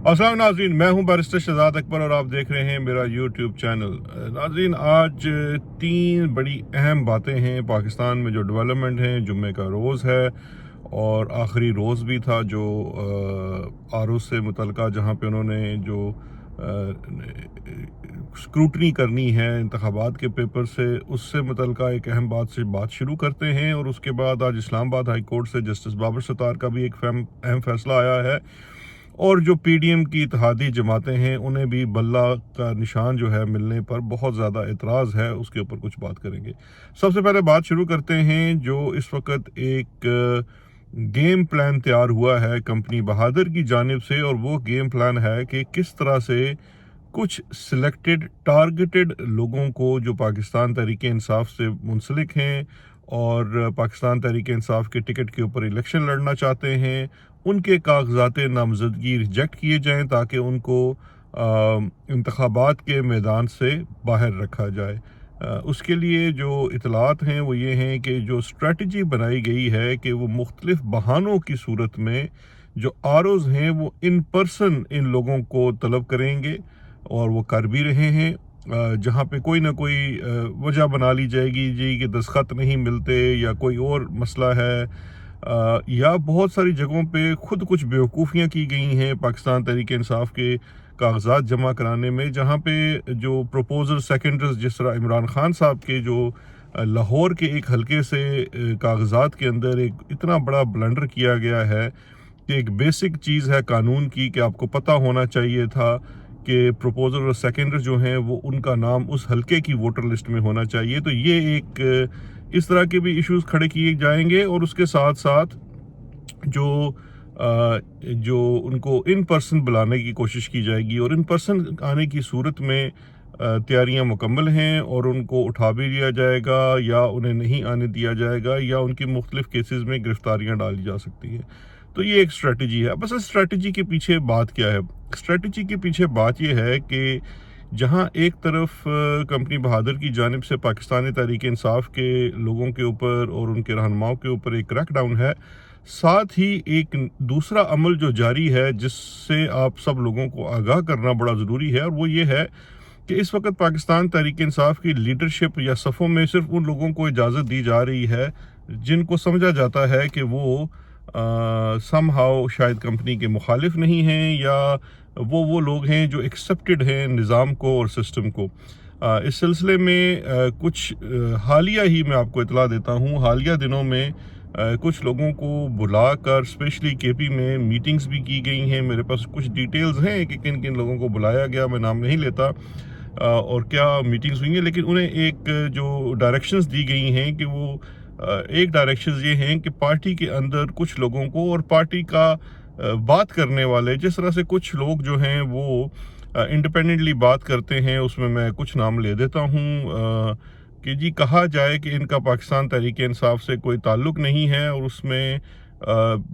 अस्सलाम नाज़रीन, मैं हूं बैरिस्टर शहजाद अकबर और आप देख रहे हैं मेरा यूट्यूब चैनल। नाज़रीन, आज तीन बड़ी अहम बातें हैं पाकिस्तान में जो डेवलपमेंट हैं। जुम्मे का रोज़ है और आखिरी रोज़ भी था जो आरूस से मुतल्लिका, जहां पे उन्होंने जो स्क्रूटनी करनी है इंतखाबात के पेपर से, उससे मुतल्लिका एक अहम बात से बात शुरू करते हैं। और उसके बाद आज इस्लामाबाद हाई कोर्ट से जस्टिस बाबर सत्तार का भी एक अहम फैसला आया है। और जो पीडीएम की इत्तेहादी जमातें हैं उन्हें भी बल्ला का निशान जो है मिलने पर बहुत ज़्यादा एतराज़ है, उसके ऊपर कुछ बात करेंगे। सबसे पहले बात शुरू करते हैं जो इस वक्त एक गेम प्लान तैयार हुआ है कंपनी बहादुर की जानिब से। और वो गेम प्लान है कि किस तरह से कुछ सिलेक्टेड टारगेटेड लोगों को जो पाकिस्तान तहरीक इंसाफ से मुंसलिक हैं और पाकिस्तान तहरीक इंसाफ के टिकट के ऊपर इलेक्शन लड़ना चाहते हैं, उनके कागजात नामजदगी रिजेक्ट किए जाएं ताकि उनको इंतखाबात के मैदान से बाहर रखा जाए। उसके लिए जो इतलात हैं वो ये हैं कि जो स्ट्रेटजी बनाई गई है कि वो मुख्तलिफ बहानों की सूरत में जो आरोज़ हैं वो इन पर्सन इन लोगों को तलब करेंगे और वो कर भी रहे हैं। जहाँ पे कोई ना कोई वजह बना ली जाएगी जी कि दस्तखत नहीं मिलते या कोई और मसला है, या बहुत सारी जगहों पे खुद कुछ बेवकूफ़ियाँ की गई हैं पाकिस्तान तहरीक इंसाफ के कागजात जमा कराने में, जहाँ पे जो प्रपोजल सेकेंडर्स जिस तरह इमरान खान साहब के जो लाहौर के एक हलके से कागजात के अंदर एक इतना बड़ा ब्लंडर किया गया है कि एक बेसिक चीज़ है कानून की कि आपको पता होना चाहिए था कि प्रपोजल और सेकेंडर जो हैं वो उनका नाम उस हलके की वोटर लिस्ट में होना चाहिए। तो ये एक इस तरह के भी इश्यूज खड़े किए जाएंगे। और उसके साथ साथ जो उनको इन पर्सन बुलाने की कोशिश की जाएगी और इन पर्सन आने की सूरत में तैयारियां मुकम्मल हैं और उनको उठा भी दिया जाएगा या उन्हें नहीं आने दिया जाएगा या उनकी मुख्तलिफ केसेस में गिरफ्तारियां डाली जा सकती हैं। तो ये एक स्ट्रेटजी है। बस इस स्ट्रेटजी के पीछे बात क्या है? स्ट्रेटजी के पीछे बात यह है कि जहां एक तरफ कंपनी बहादुर की जानिब से पाकिस्तानी तहरीक इंसाफ के लोगों के ऊपर और उनके रहनुमाओं के ऊपर एक क्रैकडाउन है, साथ ही एक दूसरा अमल जो जारी है जिससे आप सब लोगों को आगाह करना बड़ा ज़रूरी है। और वो ये है कि इस वक्त पाकिस्तान तहरीक इंसाफ की लीडरशिप या सफ़ों में सिर्फ उन लोगों को इजाज़त दी जा रही है जिनको समझा जाता है कि वो समहाउ शायद कंपनी के मुखालिफ नहीं हैं या वो लोग हैं जो एक्सेप्टेड हैं निज़ाम को और सिस्टम को। इस सिलसिले में कुछ हालिया ही मैं आपको इतला देता हूँ, हालिया दिनों में कुछ लोगों को बुलाकर स्पेशली केपी में मीटिंग्स भी की गई हैं। मेरे पास कुछ डिटेल्स हैं कि किन किन लोगों को बुलाया गया, मैं नाम नहीं लेता और क्या मीटिंग्स हुई हैं, लेकिन उन्हें एक जो डायरेक्शंस दी गई हैं कि वो एक डायरेक्शंस ये हैं कि पार्टी के अंदर कुछ लोगों को और पार्टी का बात करने वाले, जिस तरह से कुछ लोग जो हैं वो इंडिपेंडेंटली बात करते हैं, उसमें मैं कुछ नाम ले देता हूँ कि जी कहा जाए कि इनका पाकिस्तान तहरीक इंसाफ से कोई ताल्लुक़ नहीं है। और उसमें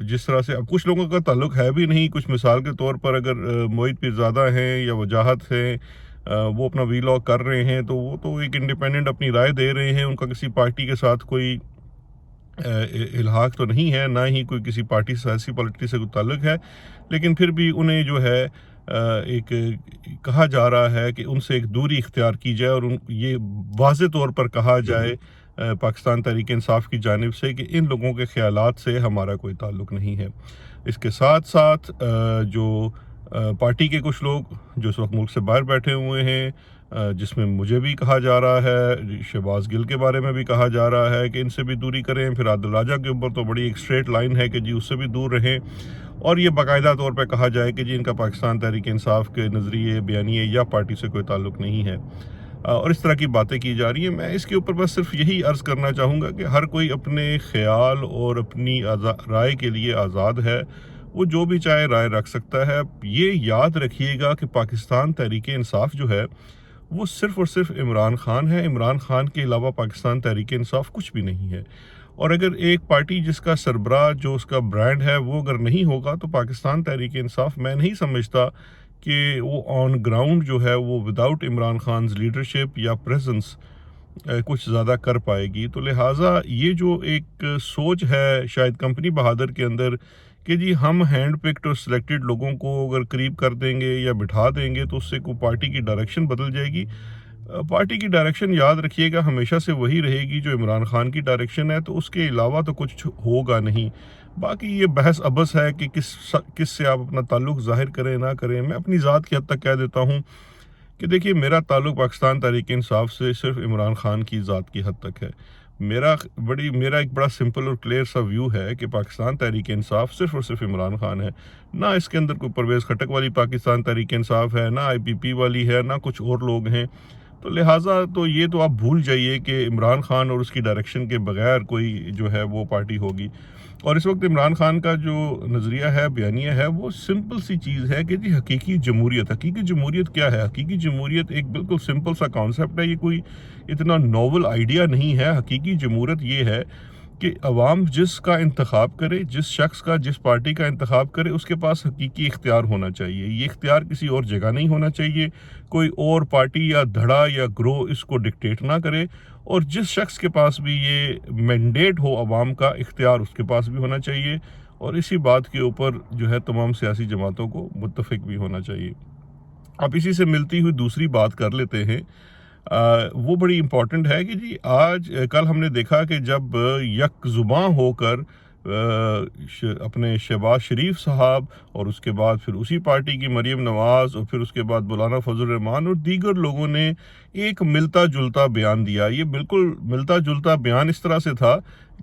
जिस तरह से अब कुछ लोगों का ताल्लुक़ है भी नहीं। कुछ मिसाल के तौर पर अगर मोहित पीरज़ादा हैं या वजाहत हैं, वो अपना वीलॉग कर रहे हैं तो वो तो एक इंडिपेंडेंट अपनी राय दे रहे हैं, उनका किसी पार्टी के साथ कोई इल्हाक तो नहीं है, ना ही कोई किसी पार्टी सियासी पॉलिटी से कोई ताल्लुक़ है, लेकिन फिर भी उन्हें जो है एक कहा जा रहा है कि उनसे एक दूरी इख्तियार की जाए और ये वाज़े तौर पर कहा जाए पाकिस्तान तहरीक इंसाफ की जानिब से कि इन लोगों के ख़यालात से हमारा कोई ताल्लुक़ नहीं है। इसके साथ साथ जो पार्टी के कुछ लोग जो इस वक्त मुल्क से बाहर बैठे हुए हैं, जिसमें मुझे भी कहा जा रहा है, शहबाज गिल के बारे में भी कहा जा रहा है कि इनसे भी दूरी करें। फिर आदिल राजा के ऊपर तो बड़ी एक स्ट्रेट लाइन है कि जी उससे भी दूर रहें। और ये बाकायदा तौर पे कहा जाए कि जी इनका पाकिस्तान तहरीक इंसाफ के नज़रिए, बयानिए या पार्टी से कोई ताल्लुक़ नहीं है। और इस तरह की बातें की जा रही हैं। मैं इसके ऊपर बस सिर्फ यही अर्ज़ करना चाहूँगा कि हर कोई अपने ख्याल और अपनी राय के लिए आज़ाद है, वो जो भी चाहे राय रख सकता है। ये याद रखिएगा कि पाकिस्तान तहरीक इंसाफ जो है वो सिर्फ़ और सिर्फ इमरान खान है। इमरान खान के अलावा पाकिस्तान तहरीक इंसाफ कुछ भी नहीं है। और अगर एक पार्टी जिसका सरबराह जो उसका ब्रांड है वो अगर नहीं होगा तो पाकिस्तान तहरीक इंसाफ मैं नहीं समझता कि वो ऑन ग्राउंड जो है वो विदाउट इमरान खान लीडरशिप या प्रेजेंस कुछ ज़्यादा कर पाएगी। तो लिहाजा ये जो एक सोच है शायद कंपनी बहादुर के अंदर कि जी हम हैंड पिक्ड और सिलेक्टेड लोगों को अगर करीब कर देंगे या बिठा देंगे तो उससे को पार्टी की डायरेक्शन बदल जाएगी। पार्टी की डायरेक्शन याद रखिएगा हमेशा से वही रहेगी जो इमरान खान की डायरेक्शन है, तो उसके अलावा तो कुछ होगा नहीं। बाकी ये बहस अबस है कि किस से आप अपना ताल्लुक़ ज़ाहिर करें ना करें। मैं अपनी ज़ात की हद तक कह देता हूँ कि देखिए मेरा ताल्लुक़ पाकिस्तान तहरीक इंसाफ से सिर्फ इमरान खान की ज़ात की हद तक है। मेरा एक बड़ा सिंपल और क्लियर सा व्यू है कि पाकिस्तान तहरीक इंसाफ सिर्फ और सिर्फ इमरान खान है। ना इसके अंदर कोई परवेज़ खटक वाली पाकिस्तान तहरीक इंसाफ है, ना IPP वाली है, ना कुछ और लोग हैं। तो लिहाजा तो ये तो आप भूल जाइए कि इमरान खान और उसकी डायरेक्शन के बगैर कोई जो है वो पार्टी होगी। और इस वक्त इमरान खान का जो नज़रिया है, बयानिया है, वो सिंपल सी चीज़ है कि जी हकीकी जमहूरियत क्या है? हकीकी जमहूरियत एक बिल्कुल सिंपल सा कॉन्सेप्ट है, ये कोई इतना नोवेल आइडिया नहीं है। हकीकी जमहूरियत ये है कि अवाम जिसका इंतखाब करे, जिस शख्स का, जिस पार्टी का इंतखाब करे, उसके पास हकीकी इख्तियार होना चाहिए। ये इख्तियार किसी और जगह नहीं होना चाहिए, कोई और पार्टी या धड़ा या ग्रोह इसको डिक्टेट ना करे। और जिस शख्स के पास भी ये मैंडेट हो अवाम का, इख्तियार उसके पास भी होना चाहिए। और इसी बात के ऊपर जो है तमाम सियासी जमातों को मुत्तफिक भी होना चाहिए। अब इसी से मिलती हुई दूसरी बात कर लेते हैं। वो बड़ी इम्पॉर्टेंट है कि जी कल हमने देखा कि जब यकजुबां होकर अपने शहबाज शरीफ साहब और उसके बाद फिर उसी पार्टी की मरीम नवाज़ और फिर उसके बाद मौलाना फजल रहमान और दीगर लोगों ने एक मिलता जुलता बयान दिया। ये बिल्कुल मिलता जुलता बयान इस तरह से था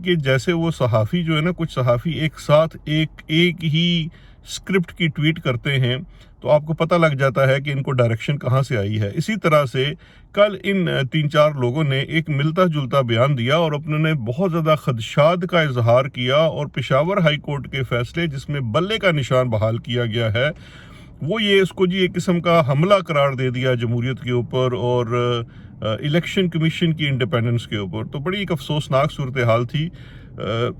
कि जैसे वो सहाफ़ी जो है ना, कुछ सहाफ़ी एक साथ एक ही स्क्रिप्ट की ट्वीट करते हैं तो आपको पता लग जाता है कि इनको डायरेक्शन कहाँ से आई है। इसी तरह से कल इन 3-4 लोगों ने एक मिलता जुलता बयान दिया और अपने बहुत ज़्यादा खदशात का इजहार किया और पेशावर हाई कोर्ट के फैसले जिसमें बल्ले का निशान बहाल किया गया है, वो ये इसको जी एक किस्म का हमला करार दे दिया जमहूरियत के ऊपर और इलेक्शन कमीशन की इंडिपेंडेंस के ऊपर। तो बड़ी एक अफसोसनाक सूरत हाल थी।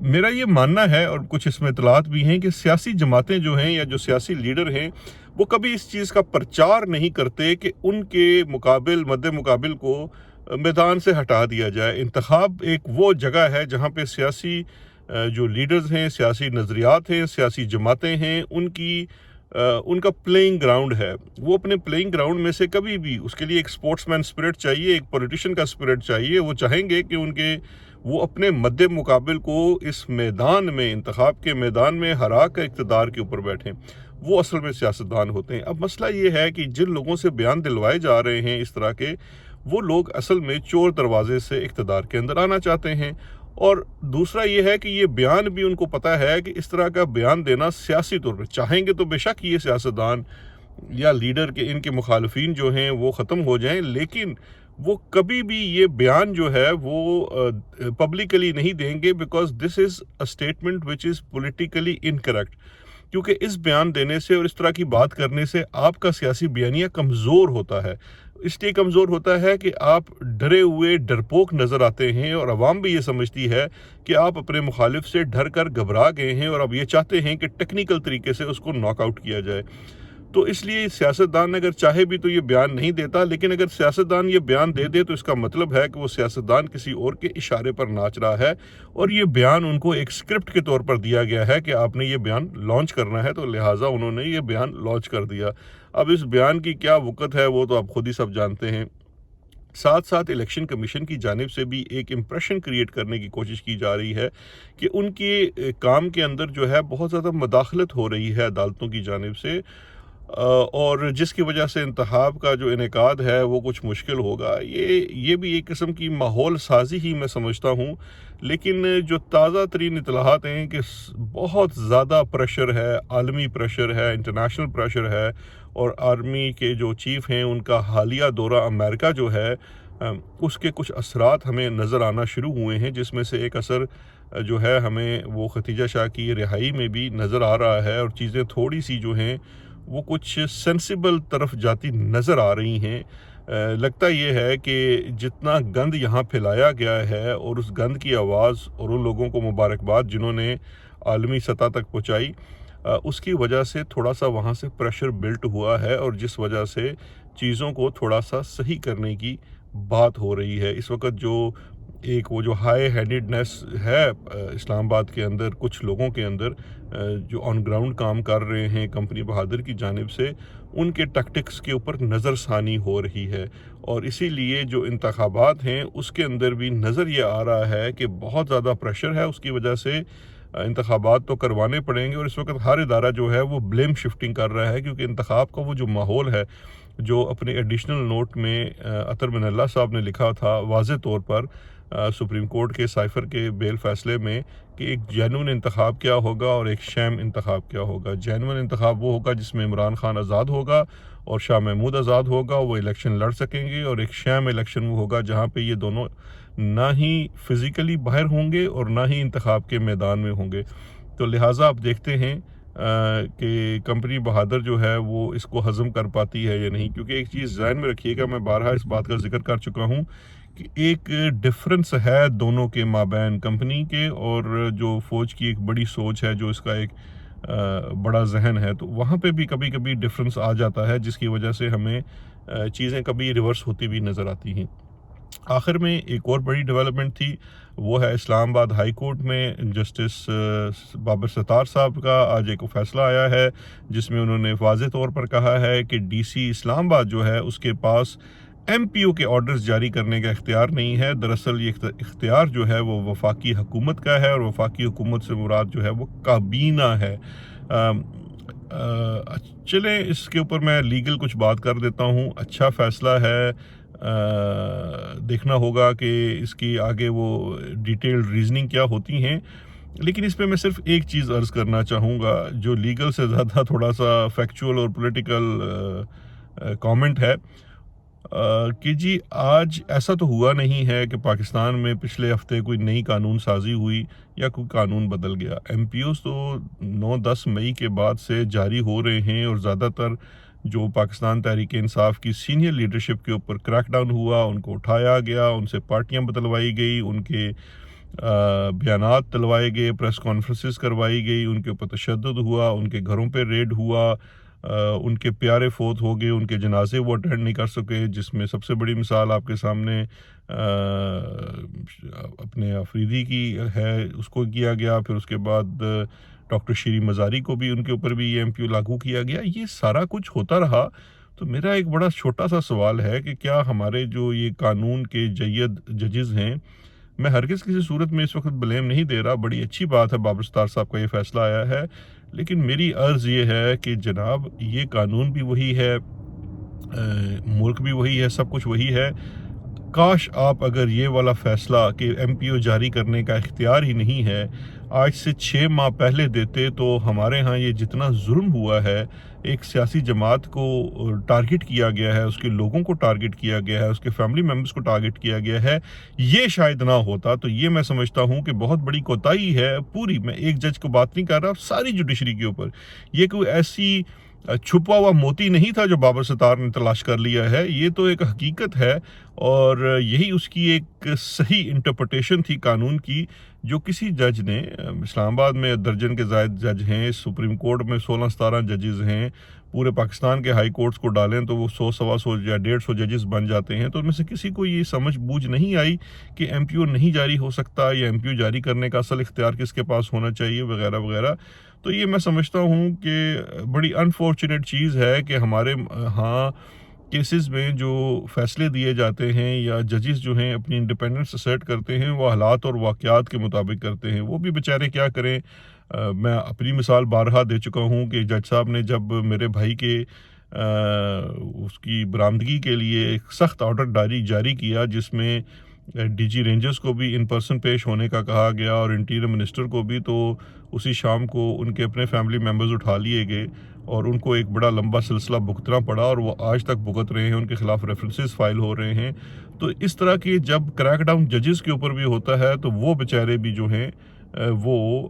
मेरा ये मानना है और कुछ इसमें इतलात भी हैं कि सियासी जमातें जो हैं या जो सियासी लीडर हैं वो कभी इस चीज़ का प्रचार नहीं करते कि उनके मद्दे मुकाबिल को मैदान से हटा दिया जाए। इंतखाब एक वो जगह है जहाँ पे सियासी जो लीडर्स हैं, सियासी नज़रियात हैं, सियासी जमातें हैं, उनका प्लेइंग ग्राउंड है। वो अपने प्लेइंग ग्राउंड में से कभी भी उसके लिए एक स्पोर्ट्समैन स्पिरिट चाहिए, एक पॉलिटिशियन का स्पिरिट चाहिए। वो चाहेंगे कि वो अपने मद्दे मुकाबिल को इस मैदान में, इंतखाब के मैदान में हरा कर इक़्तिदार के ऊपर बैठें। वो असल में सियासतदान होते हैं। अब मसला ये है कि जिन लोगों से बयान दिलवाए जा रहे हैं इस तरह के, वो लोग असल में चोर दरवाजे से इक़्तिदार के अंदर आना चाहते हैं। और दूसरा ये है कि ये बयान भी उनको पता है कि इस तरह का बयान देना सियासी तौर पर चाहेंगे तो बेशक ये सियासतदान या लीडर के इनके मुखालफीन जो हैं वो ख़त्म हो जाएं, लेकिन वो कभी भी ये बयान जो है वो पब्लिकली नहीं देंगे, because this is a statement which is politically incorrect. क्योंकि इस बयान देने से और इस तरह की बात करने से आपका सियासी बयानिया कमज़ोर होता है। इसलिए कमज़ोर होता है कि आप डरे हुए, डरपोक नज़र आते हैं और अवाम भी ये समझती है कि आप अपने मुखालिफ से डर कर घबरा गए हैं और अब ये चाहते हैं कि टेक्निकल तरीके से उसको नॉकआउट किया जाए। तो इसलिए सियासतदान अगर चाहे भी तो ये बयान नहीं देता, लेकिन अगर सियासतदान ये बयान दे दे तो इसका मतलब है कि वो सियासतदान किसी और के इशारे पर नाच रहा है और ये बयान उनको एक स्क्रिप्ट के तौर पर दिया गया है कि आपने ये बयान लॉन्च करना है, तो लिहाजा उन्होंने ये बयान लॉन्च कर दिया। अब इस बयान की क्या वक़्त है वो तो आप खुद ही सब जानते हैं। साथ साथ इलेक्शन कमीशन की जानिब से भी एक इम्प्रेशन क्रिएट करने की कोशिश की जा रही है कि उनके काम के अंदर जो है बहुत ज़्यादा मदाखलत हो रही है अदालतों की जानिब से, और जिसकी वजह से इंतखाब का जो इनेकाद है वो कुछ मुश्किल होगा। ये भी एक किस्म की माहौल साजी ही मैं समझता हूँ। लेकिन जो ताज़ा तरीन इतलाहात हैं कि बहुत ज़्यादा प्रेशर है, आलमी प्रेशर है, इंटरनेशनल प्रेशर है, और आर्मी के जो चीफ़ हैं उनका हालिया दौरा अमेरिका जो है उसके कुछ असरात हमें नज़र आना शुरू हुए हैं, जिसमें से एक असर जो है हमें वो खतीजा शाह की रिहाई में भी नज़र आ रहा है और चीज़ें थोड़ी सी जो हैं वो कुछ सेंसिबल तरफ जाती नज़र आ रही हैं। लगता ये है कि जितना गंद यहाँ फैलाया गया है और उस गंद की आवाज़ और उन लोगों को मुबारकबाद जिन्होंने आलमी सतह तक पहुँचाई, उसकी वजह से थोड़ा सा वहाँ से प्रेशर बिल्ट हुआ है और जिस वजह से चीज़ों को थोड़ा सा सही करने की بات ہو رہی ہے اس وقت، جو ایک وہ جو ہائی ہینڈڈنیس ہے اسلام آباد کے اندر کچھ لوگوں کے اندر جو آن گراؤنڈ کام کر رہے ہیں کمپنی بہادر کی جانب سے، ان کے ٹیکٹکس کے اوپر نظر ثانی ہو رہی ہے، اور اسی لیے جو انتخابات ہیں اس کے اندر بھی نظر یہ آ رہا ہے کہ بہت زیادہ پریشر ہے، اس کی وجہ سے انتخابات تو کروانے پڑیں گے، اور اس وقت ہر ادارہ جو ہے وہ بلیم شفٹنگ کر رہا ہے، کیونکہ انتخاب کا وہ جو ماحول ہے، جو اپنے ایڈیشنل نوٹ میں عطر من اللہ صاحب نے لکھا تھا واضح طور پر سپریم کورٹ کے سائفر کے بیل فیصلے میں، کہ ایک جینون انتخاب کیا ہوگا اور ایک شیم انتخاب کیا ہوگا۔ جینون انتخاب وہ ہوگا جس میں عمران خان آزاد ہوگا اور شاہ محمود آزاد ہوگا، وہ الیکشن لڑ سکیں گے، اور ایک شیم الیکشن وہ ہوگا جہاں پہ یہ دونوں نہ ہی فزیکلی باہر ہوں گے اور نہ ہی انتخاب کے میدان میں ہوں گے۔ تو لہٰذا آپ دیکھتے ہیں کہ کمپنی بہادر جو ہے وہ اس کو ہضم کر پاتی ہے یا نہیں، کیونکہ ایک چیز ذہن میں رکھیے گا، میں بارہا اس بات کا ذکر کر چکا ہوں کہ ایک ڈفرنس ہے دونوں کے مابین، کمپنی کے اور جو فوج کی ایک بڑی سوچ ہے، جو اس کا ایک بڑا ذہن ہے، تو وہاں پہ بھی کبھی کبھی ڈفرنس آ جاتا ہے، جس کی وجہ سے ہمیں چیزیں کبھی ریورس ہوتی بھی نظر آتی ہیں۔ آخر میں ایک اور بڑی ڈیولپمنٹ تھی، وہ ہے اسلام آباد ہائی کورٹ میں جسٹس بابر ستار صاحب کا آج ایک فیصلہ آیا ہے، جس میں انہوں نے واضح طور پر کہا ہے کہ ڈی سی اسلام آباد جو ہے اس کے پاس ایم پی او کے آرڈرز جاری کرنے کا اختیار نہیں ہے۔ دراصل یہ اختیار جو ہے وہ وفاقی حکومت کا ہے، اور وفاقی حکومت سے مراد جو ہے وہ کابینہ ہے۔ چلیں اس کے اوپر میں لیگل کچھ بات کر دیتا ہوں۔ اچھا فیصلہ ہے، دیکھنا ہوگا کہ اس کی آگے وہ ڈیٹیلڈ ریزننگ کیا ہوتی ہیں، لیکن اس پہ میں صرف ایک چیز عرض کرنا چاہوں گا جو لیگل سے زیادہ تھوڑا سا فیکچول اور پولیٹیکل کامنٹ ہے، کہ جی آج ایسا تو ہوا نہیں ہے کہ پاکستان میں پچھلے ہفتے کوئی نئی قانون سازی ہوئی یا کوئی قانون بدل گیا۔ ایم پی اوز تو 9-10 مئی کے بعد سے جاری ہو رہے ہیں، اور زیادہ تر جو پاکستان تحریک انصاف کی سینئر لیڈرشپ کے اوپر کریک ڈاؤن ہوا، ان کو اٹھایا گیا، ان سے پارٹیاں بدلوائی گئی، ان کے بیانات تلوائے گئے، پریس کانفرنسز کروائی گئی، ان کے اوپر تشدد ہوا، ان کے گھروں پہ ریڈ ہوا، ان کے پیارے فوت ہو گئے، ان کے جنازے وہ اٹینڈ نہیں کر سکے، جس میں سب سے بڑی مثال آپ کے سامنے اپنے آفریدی کی ہے، اس کو کیا گیا، پھر اس کے بعد ڈاکٹر شیری مزاری کو بھی ان کے اوپر بھی یہ ایم پی او لاگو کیا گیا۔ یہ سارا کچھ ہوتا رہا، تو میرا ایک بڑا چھوٹا سا سوال ہے کہ کیا ہمارے جو یہ قانون کے جید ججز ہیں، میں ہرگز کسی صورت میں اس وقت بلیم نہیں دے رہا، بڑی اچھی بات ہے بابر ستار صاحب کا یہ فیصلہ آیا ہے، لیکن میری عرض یہ ہے کہ جناب یہ قانون بھی وہی ہے، ملک بھی وہی ہے، سب کچھ وہی ہے۔ کاش آپ اگر یہ والا فیصلہ کہ ایم پی او جاری کرنے کا اختیار ہی نہیں ہے آج سے 6 ماہ پہلے دیتے، تو ہمارے ہاں یہ جتنا ظلم ہوا ہے، ایک سیاسی جماعت کو ٹارگٹ کیا گیا ہے، اس کے لوگوں کو ٹارگٹ کیا گیا ہے، اس کے فیملی ممبرز کو ٹارگٹ کیا گیا ہے، یہ شاید نہ ہوتا، تو یہ میں سمجھتا ہوں کہ بہت بڑی کوتاہی ہے پوری، میں ایک جج کو بات نہیں کر رہا، ساری جوڈیشری کے اوپر۔ یہ کوئی ایسی چھپا ہوا موتی نہیں تھا جو بابر ستار نے تلاش کر لیا ہے، یہ تو ایک حقیقت ہے، اور یہی اس کی ایک صحیح انٹرپریٹیشن تھی قانون کی، جو کسی جج نے اسلام آباد میں درجن کے زائد جج ہیں، سپریم کورٹ میں 16-17 ججز ہیں، پورے پاکستان کے ہائی کورٹس کو ڈالیں تو وہ 100-125 یا 150 ججز بن جاتے ہیں، تو ان میں سے کسی کو یہ سمجھ بوجھ نہیں آئی کہ ایم پی او نہیں جاری ہو سکتا، یا ایم پی او جاری کرنے کا اصل اختیار کس کے پاس ہونا چاہیے، وغیرہ وغیرہ۔ تو یہ میں سمجھتا ہوں کہ بڑی انفارچونیٹ چیز ہے کہ ہمارے ہاں کیسز میں جو فیصلے دیے جاتے ہیں یا ججز جو ہیں اپنی انڈیپینڈنس اسرٹ کرتے ہیں، وہ حالات اور واقعات کے مطابق کرتے ہیں، وہ بھی بیچارے کیا کریں۔ میں اپنی مثال بارہا دے چکا ہوں کہ جج صاحب نے جب میرے بھائی کے اس کی برآمدگی کے لیے ایک سخت آرڈر جاری کیا، جس میں ڈی جی رینجرز کو بھی ان پرسن پیش ہونے کا کہا گیا، اور انٹیریئر منسٹر کو بھی، تو اسی شام کو ان کے اپنے فیملی ممبرز اٹھا لیے گئے، اور ان کو ایک بڑا لمبا سلسلہ بھگتنا پڑا، اور وہ آج تک بھگت رہے ہیں، ان کے خلاف ریفرنسز فائل ہو رہے ہیں۔ تو اس طرح کی جب کریک ڈاؤن ججز کے اوپر بھی ہوتا ہے، تو وہ بیچارے بھی جو ہیں وہ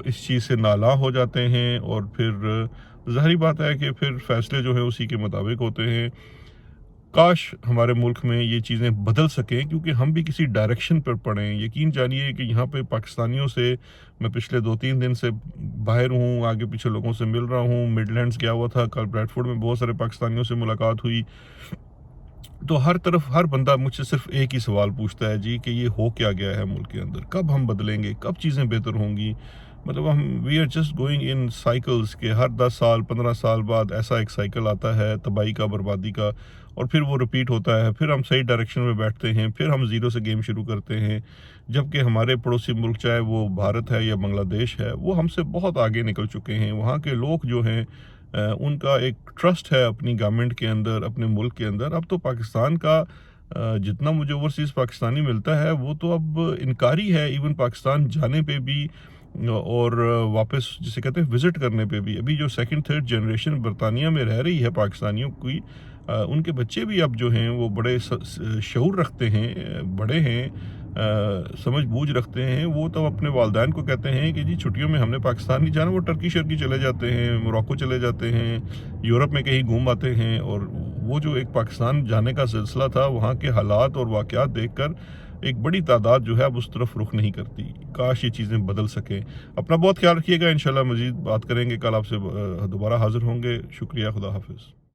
اس چیز سے نالاں ہو جاتے ہیں، اور پھر ظاہری بات ہے کہ پھر فیصلے جو ہیں اسی کے مطابق ہوتے ہیں۔ کاش ہمارے ملک میں یہ چیزیں بدل سکیں، کیونکہ ہم بھی کسی ڈائریکشن پر پڑیں۔ یقین جانیے کہ یہاں پہ پاکستانیوں سے میں پچھلے 2-3 دن سے باہر ہوں، آگے پیچھے لوگوں سے مل رہا ہوں، مڈ لینڈز گیا ہوا تھا، کل بریڈ فورڈ میں بہت سارے پاکستانیوں سے ملاقات ہوئی، तो हर तरफ हर बंदा मुझसे सिर्फ एक ही सवाल पूछता है जी कि ये हो क्या गया है मुल्क के अंदर, कब हम बदलेंगे, कब चीज़ें बेहतर होंगी। मतलब हम we are just going in cycles के हर 10 साल 15 साल बाद ऐसा एक साइकिल आता है तबाही का, बर्बादी का, और फिर वो रिपीट होता है, फिर हम सही डायरेक्शन में बैठते हैं, फिर हम ज़ीरो से गेम शुरू करते हैं। जबकि हमारे पड़ोसी मुल्क, चाहे वो भारत है या बांग्लादेश है, वो हमसे बहुत आगे निकल चुके हैं। वहाँ के लोग जो हैं उनका एक ट्रस्ट है अपनी गवर्नमेंट के अंदर, अपने मुल्क के अंदर। अब तो पाकिस्तान का जितना मुझे ओवरसीज़ पाकिस्तानी मिलता है वो तो अब इनकारी है, इवन पाकिस्तान जाने पे भी और वापस जिसे कहते हैं विज़िट करने पे भी। अभी जो सेकंड थर्ड जनरेशन बरतानिया में रह रही है पाकिस्तानियों की, उनके बच्चे भी अब जो हैं वो बड़े शऊर रखते हैं, बड़े हैं, समझ बूझ रखते हैं। वो तो अपने वालदैन को कहते हैं कि जी छुट्टियों में हमने पाकिस्तान नहीं जाना, वो टर्की शर्की चले जाते हैं, मोरक्को चले जाते हैं, यूरोप में कहीं घूम आते हैं। और वो जो एक पाकिस्तान जाने का सिलसिला था, वहाँ के हालात और वाक़यात देखकर एक बड़ी तादाद जो है अब उस तरफ रुख नहीं करती। काश ये चीज़ें बदल सकें। अपना बहुत ख्याल रखिएगा, इंशाल्लाह मज़ीद बात करेंगे, कल आपसे दोबारा हाज़िर होंगे। शुक्रिया, खुदा हाफ़िज़।